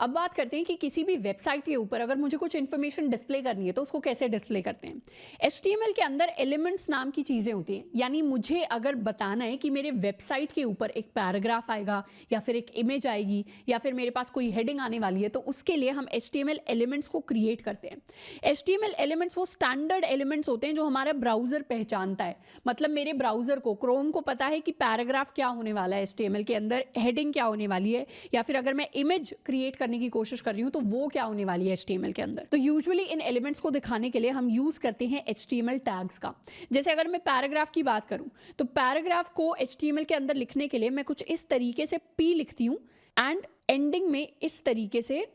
अब बात करते हैं कि किसी भी वेबसाइट के ऊपर अगर मुझे कुछ इन्फॉर्मेशन डिस्प्ले करनी है तो उसको कैसे डिस्प्ले करते हैं। HTML के अंदर एलिमेंट्स नाम की चीज़ें होती हैं, यानी मुझे अगर बताना है कि मेरे वेबसाइट के ऊपर एक पैराग्राफ आएगा या फिर एक इमेज आएगी या फिर मेरे पास कोई हेडिंग आने वाली है, तो उसके लिए हम HTML एलिमेंट्स को क्रिएट करते हैं। HTML एलिमेंट्स वो स्टैंडर्ड एलिमेंट्स होते हैं जो हमारा ब्राउज़र पहचानता है। मतलब मेरे ब्राउज़र को, क्रोम को पता है कि पैराग्राफ क्या होने वाला है HTML के अंदर, हेडिंग क्या होने वाली है, या फिर अगर मैं इमेज क्रिएट करने की कोशिश कर रही हूं तो वो क्या होने वाली है HTML के अंदर। तो यूजुअली इन एलिमेंट्स को दिखाने के लिए हम यूज करते हैं HTML टैग्स का। जैसे अगर मैं पैराग्राफ की बात करूं तो पैराग्राफ को HTML के अंदर लिखने के लिए मैं कुछ इस तरीके से P लिखती हूं एंड एंडिंग में इस तरीके से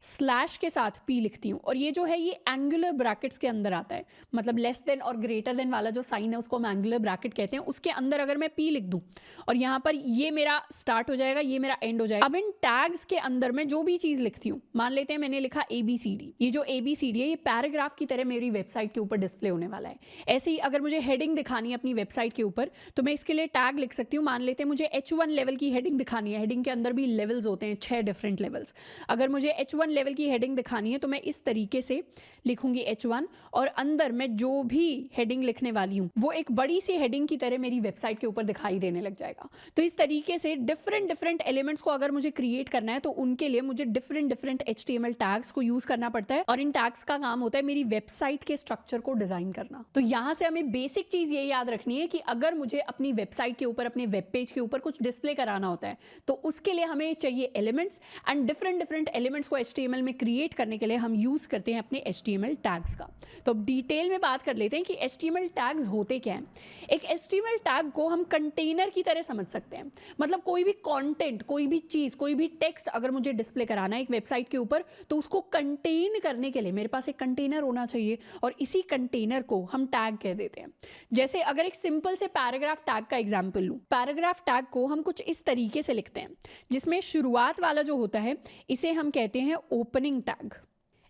स्लैश के साथ P लिखती हूँ, और ये जो है ये एंगुलर ब्रैकेट्स के अंदर आता है। मतलब लेस देन और ग्रेटर देन वाला जो साइन है उसको हम एंगुलर ब्रैकेट कहते हैं। उसके अंदर अगर मैं P लिख दूँ और यहाँ पर ये मेरा स्टार्ट हो जाएगा, ये मेरा एंड हो जाएगा। अब इन टैग्स के अंदर मैं जो भी चीज़ लिखती हूँ, मान लेते हैं मैंने लिखा ABCD, ये जो ABCD है ये पैराग्राफ की तरह मेरी वेबसाइट के ऊपर डिस्प्ले होने वाला है। ऐसे ही अगर मुझे हेडिंग दिखानी है अपनी वेबसाइट के ऊपर तो मैं इसके लिए टैग लिख सकती हूँ। मान लेते हैं मुझे H1 लेवल की हेडिंग दिखानी है। हेडिंग के अंदर भी लेवल्स होते हैं, 6 डिफरेंट लेवल्स। अगर मुझे H1 लेवल की हेडिंग दिखानी है तो मैं इस तरीके से लिखूंगी H1, और अंदर मैं जो भी हेडिंग लिखने वाली हूं वो एक बड़ी सी हेडिंग की तरह मेरी वेबसाइट के ऊपर दिखाई देने लग जाएगा। तो इस तरीके से डिफरेंट एलिमेंट्स को अगर मुझे क्रिएट करना है तो उनके लिए मुझे डिफरेंट HTML टैग्स को यूज करना पड़ता है, और इन टैग्स का काम होता है मेरी वेबसाइट के स्ट्रक्चर को डिजाइन करना। तो यहां से हमें बेसिक चीज ये याद रखनी है कि अगर मुझे अपनी वेबसाइट के ऊपर, अपने वेब पेज के ऊपर कुछ डिस्प्ले कराना होता है तो उसके लिए हमें चाहिए एलिमेंट्स, एंड डिफरेंट एलिमेंट्स को HTML में क्रिएट करने के लिए हम यूज करते हैं अपने HTML टैग्स का। तो अब डिटेल में बात कर लेते हैं कि HTML टैग्स होते क्या हैं। एक HTML टैग को हम कंटेनर की तरह समझ सकते हैं। मतलब कोई भी कंटेंट, कोई भी चीज, कोई भी टेक्स्ट अगर मुझे डिस्प्ले कराना है एक वेबसाइट के ऊपर तो उसको कंटेन करने के लिए मेरे पास एक कंटेनर होना चाहिए, और इसी कंटेनर को हम टैग कह देते हैं। जैसे अगर एक सिंपल से पैराग्राफ टैग का एग्जाम्पल लूं, पैराग्राफ टैग को हम कुछ इस तरीके से लिखते हैं जिसमें शुरुआत वाला जो होता है इसे हम कहते हैं ओपनिंग टैग,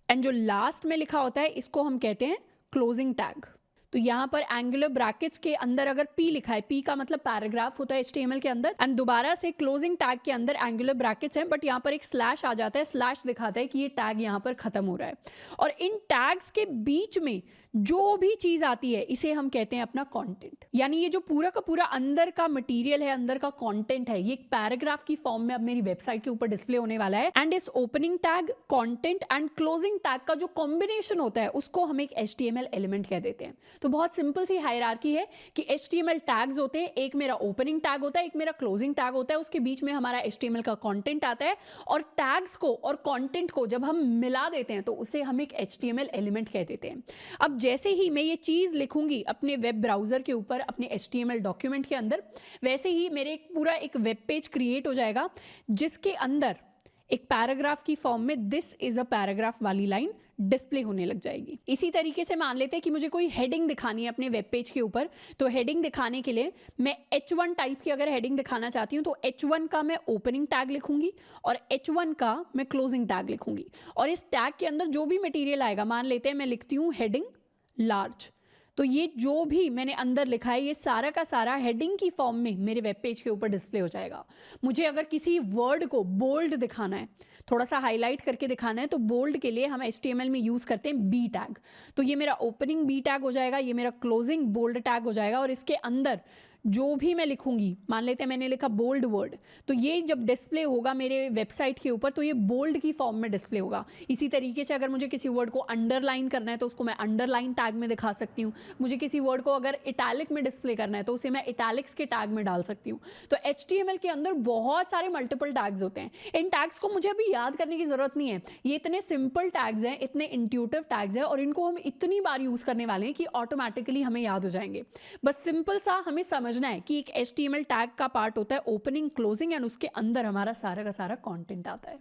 एंड जो लास्ट में लिखा होता है इसको हम कहते हैं क्लोजिंग टैग। तो यहाँ पर एंगुलर ब्रैकेट्स के अंदर अगर P लिखा है, P का मतलब पैराग्राफ होता है HTML के अंदर, एंड दोबारा से क्लोजिंग टैग के अंदर एंगुलर ब्रैकेट्स हैं बट यहाँ पर एक स्लैश आ जाता है। स्लैश दिखाता है कि ये टैग यहाँ पर खत्म हो रहा है, और इन टैग्स के बीच में जो भी चीज आती है इसे हम कहते हैं अपना कंटेंट। यानी ये जो पूरा का पूरा अंदर का मटेरियल है, अंदर का कंटेंट है, ये एक पैराग्राफ की फॉर्म में अब मेरी वेबसाइट के ऊपर डिस्प्ले होने वाला है। एंड इस opening tag, content and closing tag का जो कॉम्बिनेशन होता है उसको हम एक HTML एलिमेंट कह देते हैं। तो बहुत सिंपल सी हायरार्की है कि HTML टैग्स होते हैं, एक मेरा ओपनिंग टैग होता है, एक मेरा क्लोजिंग टैग होता है, उसके बीच में हमारा HTML का कंटेंट आता है, और टैग्स को और कंटेंट को जब हम मिला देते हैं तो उसे हम एक HTML एलिमेंट कह देते हैं। अब जैसे ही मैं ये चीज लिखूंगी अपने वेब ब्राउजर के ऊपर, अपने HTML डॉक्यूमेंट के अंदर, वैसे ही मेरे पूरा एक वेब पेज क्रिएट हो जाएगा जिसके अंदर एक पैराग्राफ की फॉर्म में दिस इज अ पैराग्राफ वाली लाइन डिस्प्ले होने लग जाएगी। इसी तरीके से मान लेते हैं कि मुझे कोई हेडिंग दिखानी है अपने वेब पेज के ऊपर, तो हेडिंग दिखाने के लिए मैं H1 टाइप की अगर हेडिंग दिखाना चाहती हूँ तो H1 का मैं ओपनिंग टैग लिखूंगी और H1 का मैं क्लोजिंग टैग लिखूंगी, और इस टैग के अंदर जो भी मटेरियल आएगा, मान लेते हैं मैं लिखती हूँ हेडिंग लार्ज, तो ये जो भी मैंने अंदर लिखा है ये सारा का सारा हेडिंग की फॉर्म में मेरे वेब पेज के ऊपर डिस्प्ले हो जाएगा। मुझे अगर किसी वर्ड को बोल्ड दिखाना है, थोड़ा सा हाईलाइट करके दिखाना है, तो बोल्ड के लिए हम HTML में यूज करते हैं B टैग। तो ये मेरा ओपनिंग B टैग हो जाएगा, ये मेरा क्लोजिंग बोल्ड टैग हो जाएगा, और इसके अंदर जो भी मैं लिखूंगी, मान लेते हैं मैंने लिखा बोल्ड वर्ड, तो ये जब डिस्प्ले होगा मेरे वेबसाइट के ऊपर तो ये बोल्ड की फॉर्म में डिस्प्ले होगा। इसी तरीके से अगर मुझे किसी वर्ड को अंडरलाइन करना है तो उसको मैं अंडरलाइन टैग में दिखा सकती हूँ। मुझे किसी वर्ड को अगर इटैलिक में डिस्प्ले करना है तो उसे मैं इटैलिक्स के टैग में डाल सकती हूँ। तो HTML के अंदर बहुत सारे मल्टीपल टैग्स होते हैं। इन टैग्स को मुझे अभी याद करने की जरूरत नहीं है, ये इतने सिंपल टैग्स हैं, इतने इंट्यूटिव टैग्स हैं, और इनको हम इतनी बार यूज करने वाले हैं कि ऑटोमेटिकली हमें याद हो जाएंगे। बस सिंपल सा हमें समझना है कि एक HTML टैग का पार्ट होता है ओपनिंग, क्लोजिंग, एंड उसके अंदर हमारा सारा का सारा कंटेंट आता है।